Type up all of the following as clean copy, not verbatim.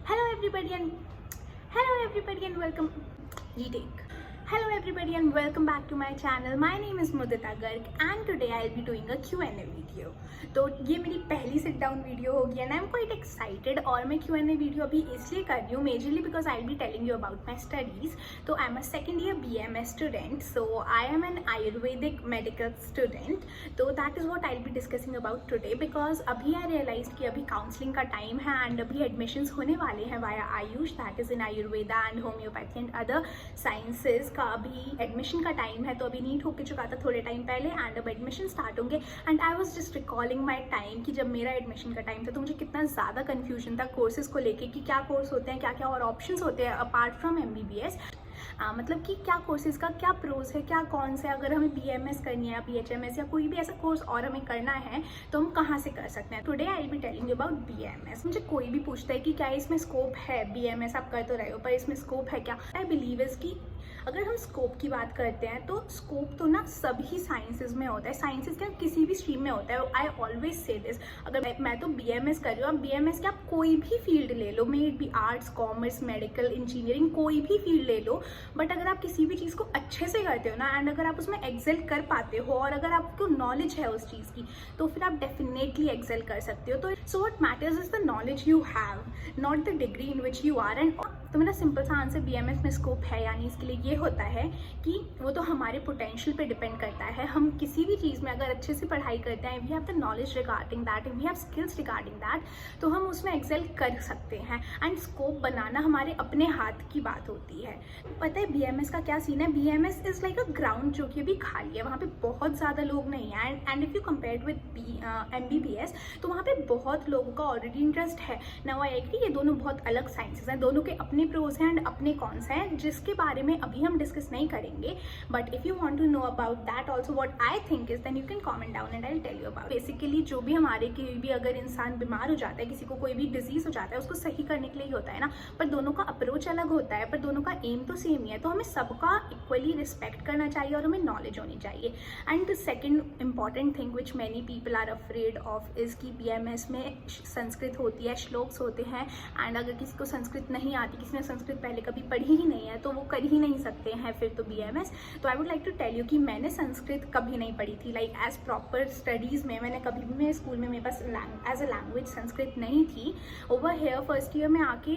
Hello everybody and welcome. Retake. Hello everybody and welcome back to my channel. My name is Mudita Garg and today I'll be doing a Q&A video. तो ये मेरी पहली sit down video होगी and I am quite excited. और मैं Q&A video अभी इसलिए कर रही हूँ majorly because I will be telling you about my studies. तो I am a second year BMS student, so I am an Ayurvedic medical student. तो that is what I will be discussing about today because अभी I realise कि अभी counselling का time है and अभी admissions होने वाले हैं via Ayush, that is in Ayurveda and homeopathy and other sciences का अभी एडमिशन का टाइम है। तो अभी नीट होके चुका था थोड़े टाइम पहले एंड अब एडमिशन स्टार्ट होंगे and I was just recalling my time कि जब मेरा एडमिशन का टाइम था तो मुझे कितना ज़्यादा कन्फ्यूजन था कोर्सेज को लेके कि क्या कोर्स होते हैं, क्या क्या और ऑप्शंस होते हैं अपार्ट फ्रॉम MBBS। मतलब कि क्या कोर्सेज का क्या प्रोज है, क्या कौन से, अगर हमें BMS करनी है या BHMS या कोई भी ऐसा कोर्स और हमें करना है तो हम कहाँ से कर सकते हैं। Today I will be telling you about BMS। मुझे कोई भी पूछता है कि क्या इसमें स्कोप है, BMS आप कर तो रहे हो पर इसमें स्कोप है क्या। आई बिलीव इज कि अगर हम स्कोप की बात करते हैं तो स्कोप तो ना सभी साइंसेज में होता है, साइंसेज का किसी भी स्ट्रीम में होता है। आई ऑलवेज से दिस, अगर मैं तो BMS कर रही हूँ, आप BMS के आप कोई भी फील्ड ले लो, may it be arts, commerce, medical, engineering, कोई भी फील्ड ले लो, बट अगर आप किसी भी चीज़ को अच्छे से करते हो ना एंड अगर आप उसमें एक्सेल कर पाते हो और अगर आपको नॉलेज है उस चीज़ की तो फिर आप डेफिनेटली एक्सेल कर सकते हो। तो so what matters is the knowledge you have, not the degree in which you are. And तो मेरा सिंपल सा आंसर BMS में स्कोप है यानी इसके लिए ये होता है कि वो तो हमारे पोटेंशियल पे डिपेंड करता है। हम किसी भी चीज़ में अगर अच्छे से पढ़ाई करते हैं, we have the knowledge regarding that, we have skills regarding that, तो हम उसमें एक्सेल कर सकते हैं। एंड स्कोप बनाना हमारे अपने हाथ की बात होती है। पता है BMS का क्या सीन है, BMS is like a ground जो कि अभी खाली है, वहाँ पे बहुत ज़्यादा लोग नहीं हैं and if you compare with MBBS तो वहाँ पे बहुत लोगों का ऑलरेडी इंटरेस्ट है। नाउ आई एग्री, ये दोनों बहुत अलग साइंसेज हैं, दोनों के अपने प्रोज हैं एंड अपने कॉन्स हैं जिसके बारे में अभी हम डिस्कस नहीं करेंगे। But if you want to know about that also what I think is then you can comment down and I will tell you about. Basically जो भी हमारे कोई भी अगर इंसान बीमार हो जाता है, किसी को कोई भी डिजीज हो जाता है, उसको सही करने के लिए ही होता है ना, पर दोनों का अप्रोच अलग होता है, पर दोनों का एम तो सेम ही है। तो हमें सबका इक्वली रिस्पेक्ट करना चाहिए और हमें नॉलेज होनी चाहिए। And the second important thing which many people are afraid of is कि BMS में संस्कृत होती है, श्लोक्स होते हैं एंड अगर किसी को संस्कृत नहीं आती, किसी ने संस्कृत पहले कभी पढ़ी ही नहीं है तो वो कर ही नहीं सकते हैं फिर तो BMS। तो I would like to tell you कि मैंने संस्कृत कभी नहीं पढ़ी थी, लाइक एज प्रॉपर स्टडीज़ में मैंने कभी भी, मेरे स्कूल में मेरे पास एज अ लैंग्वेज संस्कृत नहीं थी। ओवर हेयर फर्स्ट ईयर में आके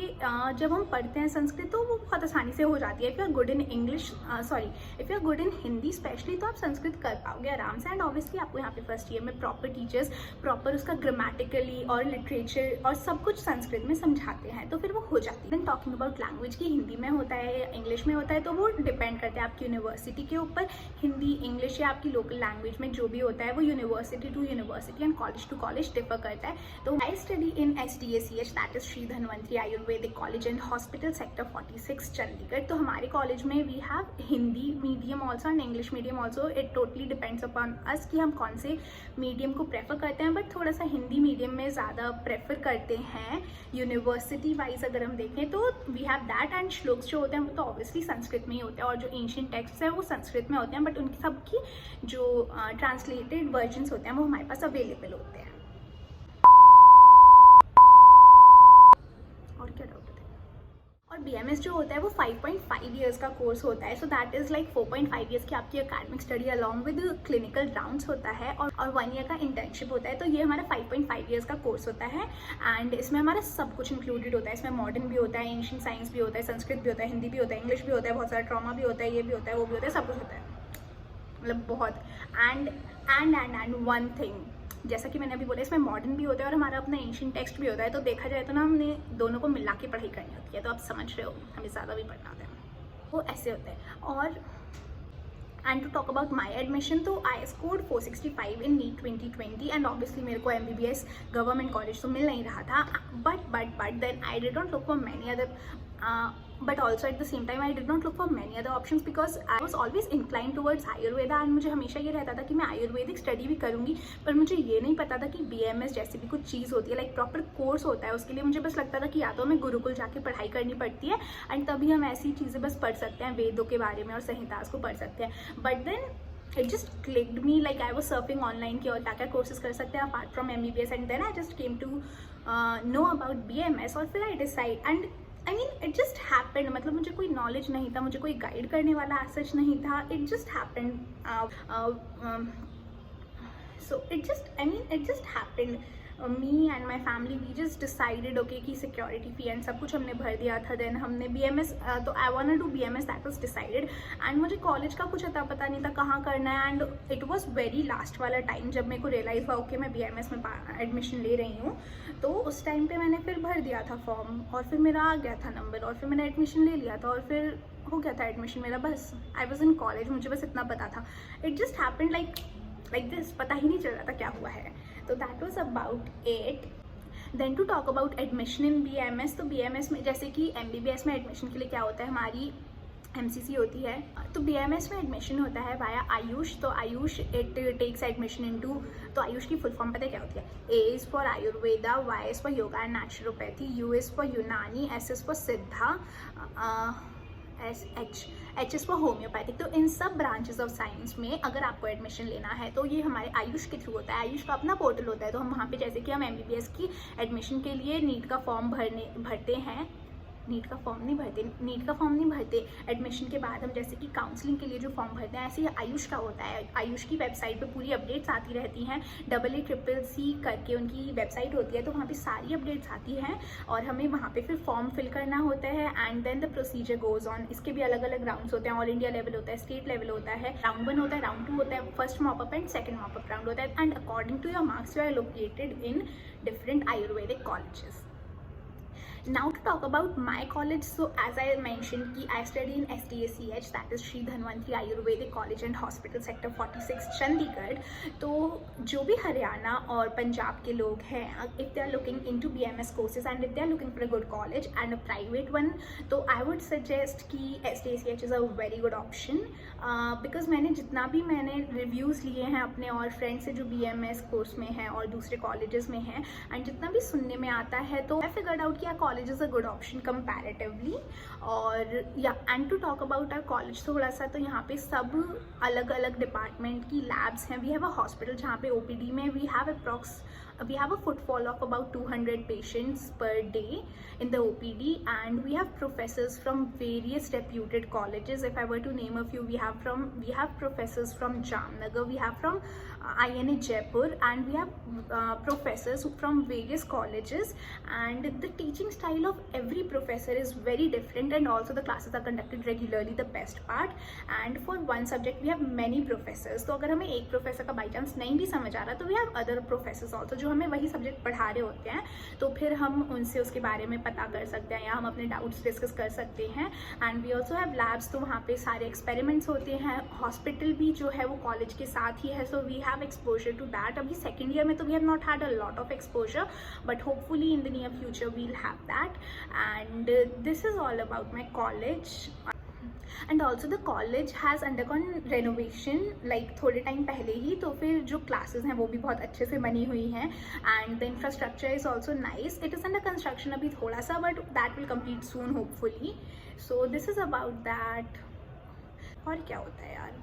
जब हम पढ़ते हैं संस्कृत तो वो बहुत आसानी से हो जाती है। If you are good in English, if you are good in Hindi especially, तो आप संस्कृत कर पाओगे आराम से। एंड ऑब्वियसली आपको यहाँ पे फर्स्ट ईयर में प्रॉपर टीचर्स प्रॉपर उसका ग्रामेटिकली और लिटरेचर और सब कुछ संस्कृत में समझाते हैं तो फिर वो हो जाती है। देन टॉकिंग अबाउट लैंग्वेज की हिंदी में होता है या इंग्लिश में होता है तो वो डिपेंड करता है आपकी यूनिवर्सिटी के ऊपर। हिंदी, इंग्लिश या आपकी लोकल लैंग्वेज में जो भी होता है वो university to university and college to college differ करता है। तो I study in SDACH, that is Shri Dhanvantari Ayurvedic college and hospital, sector 46 Chandigarh. तो हमारे कॉलेज में we have Hindi medium also and English medium also. It totally depends upon us कि हम कौन से मीडियम को प्रेफर करते हैं, बट थोड़ा सा हिंदी मीडियम में ज़्यादा प्रेफर करते हैं। यूनिवर्सिटी वाइज अगर हम देखें तो we have that. And shlokas जो होते हैं वो तो ऑब्वियसली संस्कृत में ही होते हैं और जो एंशिएंट टेक्स्ट है वो संस्कृत में होते हैं, बट उनकी सबकी जो ट्रांसलेटेड वर्जन्स होते हैं वो हमारे पास अवेलेबल होते हैं। और क्या डाउट है? और BMS जो होता है वो 5.5 ईयर्स का कोर्स होता है। सो दैट इज़ लाइक 4.5 ईयर्स की आपकी academic study along with clinical rounds होता है और 1 ईयर का इंटर्नशिप होता है। तो ये हमारा 5.5 ईयर्स का कोर्स होता है एंड इसमें हमारा सब कुछ इंक्लूडेड होता है। इसमें मॉडर्न भी होता है, एंशिएंट साइंस भी होता है, संस्कृत भी होता है, हिंदी भी होता है, इंग्लिश भी होता है, बहुत सारा ट्रॉमा भी होता है, ये भी होता है, वो भी होता है, सब कुछ होता है, मतलब बहुत। एंड वन थिंग, जैसा कि मैंने अभी बोला, इसमें मॉडर्न भी होता है और हमारा अपना एंशिएंट टेक्स्ट भी होता है। तो देखा जाए तो ना हमने दोनों को मिला के पढ़ाई करनी होती है। तो आप समझ रहे हो हमें ज़्यादा भी पढ़ना होता है, वो ऐसे होता है। और and to talk about my admission, तो I scored 465 in NEET 2020 and obviously मेरे को MBBS गवर्नमेंट कॉलेज तो मिल नहीं रहा था, but then I did not look for many other but also at the same time I did not look for many other options because I was always inclined towards Ayurveda and मुझे हमेशा ये रहता था कि मैं Ayurvedic study भी करूँगी, पर मुझे ये नहीं पता था कि BMS जैसी भी कुछ चीज़ होती है, लाइक प्रॉपर कोर्स होता है उसके लिए। मुझे बस लगता था कि या तो हमें गुरुकुल जाके पढ़ाई करनी पड़ती है एंड तभी हम ऐसी चीज़ें बस पढ़ सकते हैं, वेदों के बारे में और संहितास को पढ़ सकते हैं। But then it just clicked me, like I was surfing online की और क्या क्या कोर्सेज कर सकते हैं apart from MBBS, and then I just came to know about BMS, और फिर I decide, and I mean it just happened, मतलब मुझे कोई नॉलेज नहीं था, मुझे कोई गाइड करने वाला सच नहीं था, it just happened, so it just happened, me and my family we just decided okay कि सिक्योरिटी फी एंड सब कुछ हमने भर दिया था, देन हमने BMS, तो I want to BMS, that was decided, and मुझे कॉलेज का कुछ अता पता नहीं था कहाँ करना है, and it was very last वाला टाइम जब मेरे को रियलाइज़ हुआ ओके मैं BMS में एडमिशन ले रही हूँ, तो उस टाइम पे मैंने फिर भर दिया था फॉर्म, और फिर मेरा आ गया था नंबर, और फिर मैंने एडमिशन ले लिया था, और फिर हो गया था एडमिशन मेरा, बस आई वॉज इन कॉलेज, मुझे बस इतना पता था, it just happened like this, पता ही नहीं चल रहा था क्या हुआ है, तो that was about it. Then to talk about admission in BMS, तो BMS में जैसे कि MBBS में एडमिशन के लिए क्या होता है, हमारी MCC होती है, तो BMS में एडमिशन होता है वाया आयुष, तो AYUSH it takes admission into, तो आयुष की फुल फॉर्म पता है क्या होती है, A is for Ayurveda, Y is for yoga and naturopathy, U is for यूनानी, S इज़ फॉर सिद्धा, H इज़ फॉर होम्योपैथिक। तो इन सब ब्रांचेस ऑफ साइंस में अगर आपको एडमिशन लेना है तो ये हमारे आयुष के थ्रू होता है, आयुष का अपना पोर्टल होता है, तो हम वहाँ पे जैसे कि हम MBBS की एडमिशन के लिए नीट का फॉर्म भरते हैं, नीट का फॉर्म नहीं भरते, एडमिशन के बाद हम जैसे कि काउंसलिंग के लिए जो फॉर्म भरते हैं, ऐसे ही आयुष का होता है, आयुष की वेबसाइट पे पूरी अपडेट्स आती रहती हैं, AACCC करके उनकी वेबसाइट होती है, तो वहाँ पे सारी अपडेट्स आती हैं, और हमें वहाँ पे फिर फॉर्म फिल करना होता है, and then the procedure goes on. इसके भी अलग अलग राउंड्स होते हैं, ऑल इंडिया लेवल होता है, स्टेट लेवल होता है, राउंड 1 होता है, राउंड 2 होता है, first mop up and second mop up round होता है, and according to your marks you are located in different Ayurvedic colleges. Now to talk about my college, so as I mentioned कि I study in SDACH, that is Sri Dhanvantri Ayurvedic College and Hospital Sector 46 Chandigarh. तो जो भी हरियाणा और पंजाब के लोग हैं, if they are looking into BMS courses and if they are looking for a good college and a private one, तो I would suggest कि SDACH is a very good option, because मैंने रिव्यूज़ लिए हैं अपने और friends से जो BMS course में हैं और दूसरे कॉलेजेस में हैं, एंड जितना भी सुनने में आता है, तो I figured out कि college is a good option comparatively। और या and to talk about our college थोड़ा सा, तो यहाँ पे सब अलग अलग डिपार्टमेंट की लैब्स हैं, वी हैव अ हॉस्पिटल जहाँ पे OPD में we have a footfall of about 200 patients per day in the OPD, and we have professors from various reputed colleges. If I were to name a few, we have professors from Jamnagar, we have from INA Jaipur, and we have professors from various colleges, and the teaching style of every professor is very different, and also the classes are conducted regularly, the best part, and for one subject we have many professors, तो अगर हमें एक professor का by chance नहीं भी समझ आ रहा, तो we have other professors also जो हमें वही सब्जेक्ट पढ़ा रहे होते हैं, तो फिर हम उनसे उसके बारे में पता कर सकते हैं या हम अपने डाउट्स डिस्कस कर सकते हैं, and we also have labs, तो वहाँ पे सारे एक्सपेरिमेंट्स होते हैं, हॉस्पिटल भी जो है वो कॉलेज के साथ ही है, so we have exposure to that. अभी सेकेंड ईयर में तो we have not had a lot of exposure, but hopefully in the near future we'll have that, and this is all about my college. And also the college has undergone renovation like थोड़े time पहले ही, तो फिर जो classes हैं वो भी बहुत अच्छे से बनी हुई हैं, and the infrastructure is also nice, it is under construction अभी थोड़ा सा, but that will complete soon hopefully. So this is about that. और क्या होता है यार,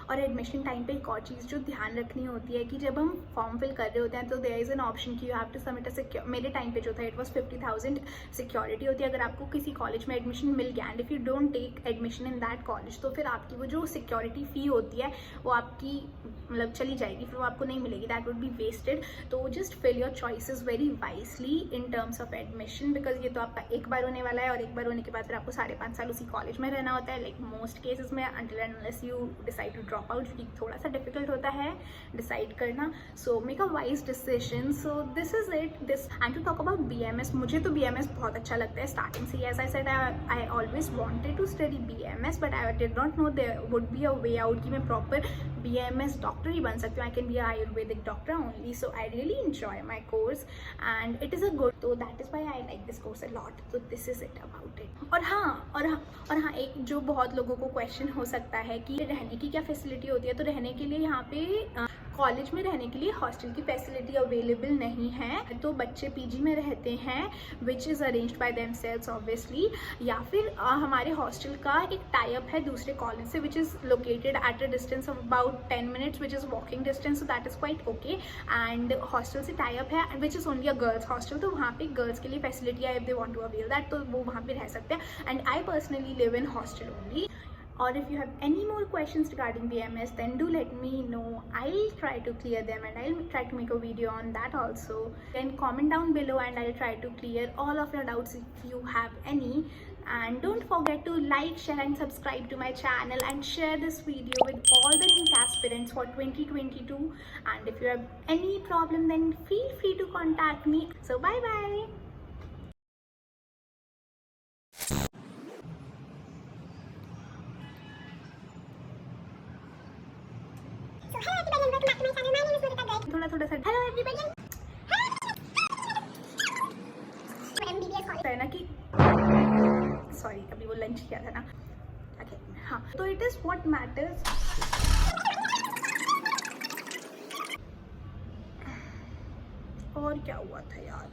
और एडमिशन टाइम पे एक और चीज़ जो ध्यान रखनी होती है कि जब हम फॉर्म फिल कर रहे होते हैं, तो देयर इज़ एन ऑप्शन कि you have to submit a मेरे टाइम पे जो था इट वाज 50,000 सिक्योरिटी होती है, अगर आपको किसी कॉलेज में एडमिशन मिल गया and if you don't take admission in that college, तो फिर आपकी वो जो सिक्योरिटी फ़ी होती है वो आपकी मतलब चली जाएगी, फिर वो आपको नहीं मिलेगी, दैट वुड बी वेस्टेड। तो just fill your choices very wisely in terms of admission, because ये तो आपका एक बार होने वाला है, और एक बार होने के बाद फिर आपको 5.5 साल उसी कॉलेज में रहना होता है, लाइक मोस्ट केसेस में, until and unless you decide to drop out, जो कि थोड़ा सा डिफिकल्ट होता है डिसाइड करना। So make a wise decision. So this is it this and to talk about BMS, मुझे तो BMS बहुत अच्छा लगता है स्टार्टिंग से, as I said I always wanted to study BMS, but I did not know there would be a way out कि मैं proper BMS doctor ही बन सकती हूँ, I can be a Ayurvedic doctor only. So I really enjoy my course and it is a good, तो that is why I like this course a lot. तो this is it about it. और हाँ एक जो बहुत लोगों को question हो सकता है कि रहने की क्या फैसिलिटी होती है, तो रहने के लिए यहाँ पे कॉलेज में रहने के लिए हॉस्टल की फैसिलिटी अवेलेबल नहीं है, तो बच्चे पीजी में रहते हैं which is arranged by themselves obviously, या फिर हमारे हॉस्टल का एक टाई अप है दूसरे कॉलेज से which is located at a distance of about 10 minutes which is walking distance, so that is quite okay. And hostel से टाई अप है which is only a girls hostel, तो वहाँ पे girls के लिए फैसिलिटी है, if they want to avail that, तो वो वहाँ पे रह सकते हैं। And I personally live in hostel only. Or if you have any more questions regarding BMS, then do let me know. I'll try to clear them and I'll try to make a video on that also. Then comment down below and I'll try to clear all of your doubts if you have any. And don't forget to like, share and subscribe to my channel and share this video with all the NEET aspirants for 2022. And if you have any problem, then feel free to contact me. So bye bye. थोड़ा थोड़ा सा hello everybody है ना कि sorry अभी वो lunch किया था ना। ओके हाँ, तो इट इज व्हाट मैटर्स। और क्या हुआ था यार।